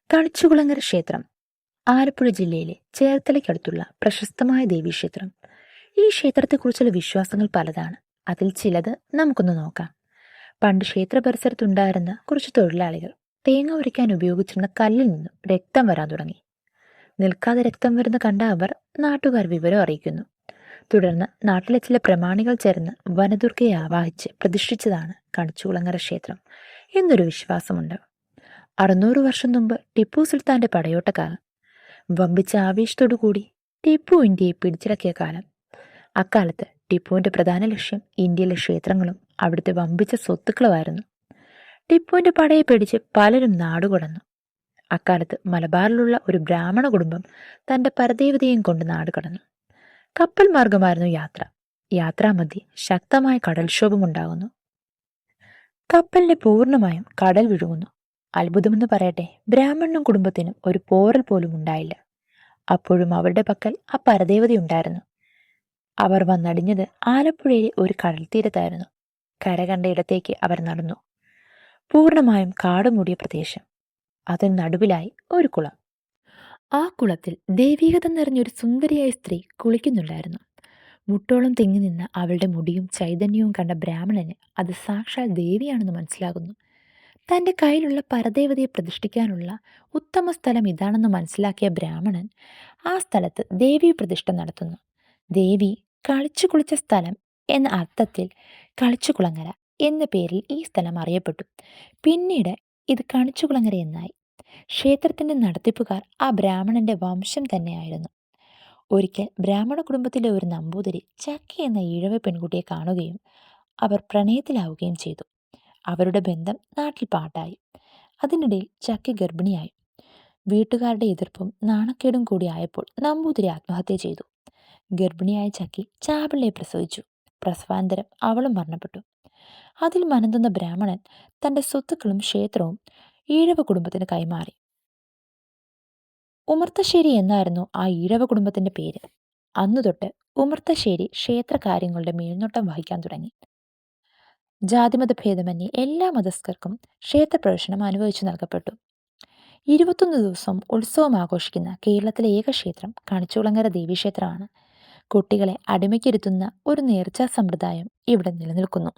കളിച്ചുകുളങ്ങര ക്ഷേത്രം ആലപ്പുഴ ജില്ലയിലെ ചേർത്തലയ്ക്കടുത്തുള്ള പ്രശസ്തമായ ദേവീക്ഷേത്രം. ഈ ക്ഷേത്രത്തെക്കുറിച്ചുള്ള വിശ്വാസങ്ങൾ പലതാണ്. അതിൽ ചിലത് നമുക്കൊന്ന് നോക്കാം. പണ്ട് ക്ഷേത്ര പരിസരത്തുണ്ടായിരുന്ന കുറച്ച് തൊഴിലാളികൾ തേങ്ങ ഉരയ്ക്കാൻ ഉപയോഗിച്ചിരുന്ന കല്ലിൽ നിന്നും രക്തം വരാൻ തുടങ്ങി. നിൽക്കാതെ രക്തം വരുന്ന കണ്ട അവർ നാട്ടുകാർ വിവരം അറിയിക്കുന്നു. തുടർന്ന് നാട്ടിലെ ചില പ്രമാണികൾ ചേർന്ന് വനദുർഗയെ ആവാഹിച്ച് പ്രതിഷ്ഠിച്ചതാണ് കളിച്ചുകുളങ്ങര ക്ഷേത്രം എന്നൊരു വിശ്വാസമുണ്ട്. 600 വർഷം മുമ്പ് ടിപ്പു സുൽത്താന്റെ പടയോട്ടക്കാലം. വമ്പിച്ച ആവേശത്തോടു കൂടി ടിപ്പു ഇന്ത്യയെ പിടിച്ചടക്കിയ കാലം. അക്കാലത്ത് ടിപ്പുവിന്റെ പ്രധാന ലക്ഷ്യം ഇന്ത്യയിലെ ക്ഷേത്രങ്ങളും അവിടുത്തെ വമ്പിച്ച സ്വത്തുക്കളുമായിരുന്നു. ടിപ്പുവിന്റെ പടയെ പിടിച്ച് പലരും നാടുകടന്നു. അക്കാലത്ത് മലബാറിലുള്ള ഒരു ബ്രാഹ്മണ കുടുംബം തന്റെ പരദേവതയും കൊണ്ട് നാടുകടന്നു. കപ്പൽ മാർഗമായിരുന്നു യാത്ര. യാത്രാമധ്യേ ശക്തമായ കടൽക്ഷോഭം ഉണ്ടാകുന്നു. കപ്പലിനെ പൂർണ്ണമായും കടൽ വിഴുങ്ങുന്നു. അത്ഭുതമെന്ന് പറയട്ടെ, ബ്രാഹ്മണനും കുടുംബത്തിനും ഒരു പോറൽ പോലും ഉണ്ടായില്ല. അപ്പോഴും അവരുടെ പക്കൽ ആ പരദേവതയുണ്ടായിരുന്നു. അവർ വന്നടിഞ്ഞത് ആലപ്പുഴയിലെ ഒരു കടൽ തീരത്തായിരുന്നു. കര കണ്ട ഇടത്തേക്ക് അവർ നടന്നു. പൂർണ്ണമായും കാടുമൂടിയ പ്രദേശം. അതിന് നടുവിലായി ഒരു കുളം. ആ കുളത്തിൽ ദൈവീകത നിറഞ്ഞൊരു സുന്ദരിയായ സ്ത്രീ കുളിക്കുന്നുണ്ടായിരുന്നു. മുട്ടോളം തിങ്ങി നിന്ന അവളുടെ മുടിയും ചൈതന്യവും കണ്ട ബ്രാഹ്മണന് അത് സാക്ഷാൽ ദേവിയാണെന്ന് മനസ്സിലാകുന്നു. തൻ്റെ കയ്യിലുള്ള പരദേവതയെ പ്രതിഷ്ഠിക്കാനുള്ള ഉത്തമ സ്ഥലം ഇതാണെന്ന് മനസ്സിലാക്കിയ ബ്രാഹ്മണൻ ആ സ്ഥലത്ത് ദേവീ പ്രതിഷ്ഠ നടത്തുന്നു. ദേവി കളിച്ചു കുളിച്ച സ്ഥലം എന്ന അർത്ഥത്തിൽ കളിച്ചുകുളങ്ങര എന്ന പേരിൽ ഈ സ്ഥലം അറിയപ്പെട്ടു. പിന്നീട് ഇത് കണിച്ചുകുളങ്ങര എന്നായി. ക്ഷേത്രത്തിന്റെ നടത്തിപ്പുകാർ ആ ബ്രാഹ്മണന്റെ വംശം തന്നെയായിരുന്നു. ഒരിക്കൽ ബ്രാഹ്മണ കുടുംബത്തിലെ ഒരു നമ്പൂതിരി ചക്കി എന്ന ഈഴവ പെൺകുട്ടിയെ കാണുകയും അവർ പ്രണയത്തിലാവുകയും ചെയ്തു. അവരുടെ ബന്ധം നാട്ടിൽ പാട്ടായി. അതിനിടയിൽ ചക്കി ഗർഭിണിയായി. വീട്ടുകാരുടെ എതിർപ്പും നാണക്കേടും കൂടി ആയപ്പോൾ നമ്പൂതിരി ആത്മഹത്യ ചെയ്തു. ഗർഭിണിയായ ചക്കി ചാപിള്ളയെ പ്രസവിച്ചു. പ്രസവാനന്തരം അവളും മരണപ്പെട്ടു. അതിൽ മനംതുന്ന ബ്രാഹ്മണൻ തന്റെ സ്വത്തുക്കളും ക്ഷേത്രവും ഈഴവ കുടുംബത്തിന് കൈമാറി. ഉമർത്തശ്ശേരി എന്നായിരുന്നു ആ ഈഴവ കുടുംബത്തിന്റെ പേര്. അന്നു തൊട്ട് ഉമർത്തശ്ശേരി ക്ഷേത്ര കാര്യങ്ങളുടെ മേൽനോട്ടം വഹിക്കാൻ തുടങ്ങി. ജാതിമത ഭേദമന്യേ എല്ലാ മതസ്ഥർക്കും ക്ഷേത്രപ്രവേശനം അനുവദിച്ചു നൽകപ്പെട്ടു. 21 ദിവസം ഉത്സവം ആഘോഷിക്കുന്ന കേരളത്തിലെ ഏക ക്ഷേത്രം കണിച്ചുകുളങ്ങര ദേവീക്ഷേത്രമാണ്. കുട്ടികളെ അടിമയ്ക്കിരുത്തുന്ന ഒരു നേർച്ചാ സമ്പ്രദായം ഇവിടെ നിലനിൽക്കുന്നു.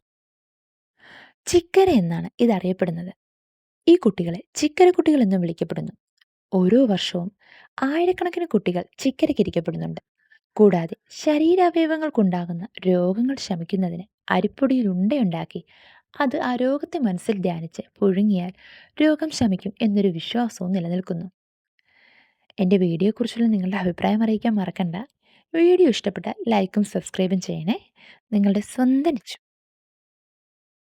ചിക്കര എന്നാണ് ഇതറിയപ്പെടുന്നത്. ഈ കുട്ടികളെ ചിക്കര കുട്ടികൾ എന്നും വിളിക്കപ്പെടുന്നു. ഓരോ വർഷവും ആയിരക്കണക്കിന് കുട്ടികൾ ചിക്കരയ്ക്കിരിക്കപ്പെടുന്നുണ്ട്. കൂടാതെ ശരീരാവയവങ്ങൾക്കുണ്ടാകുന്ന രോഗങ്ങൾ ശമിക്കുന്നതിന് അരിപ്പൊടിയിൽ ഉണ്ടയുണ്ടാക്കി അത് ആ രോഗത്തെ മനസ്സിൽ ധ്യാനിച്ച് പുഴുങ്ങിയാൽ രോഗം ശമിക്കും എന്നൊരു വിശ്വാസവും നിലനിൽക്കുന്നു. എൻ്റെ വീഡിയോയെക്കുറിച്ചുള്ള നിങ്ങളുടെ അഭിപ്രായം അറിയിക്കാൻ മറക്കണ്ട. വീഡിയോ ഇഷ്ടപ്പെട്ടാൽ ലൈക്കും സബ്സ്ക്രൈബും ചെയ്യണേ. നിങ്ങളുടെ സ്വന്തം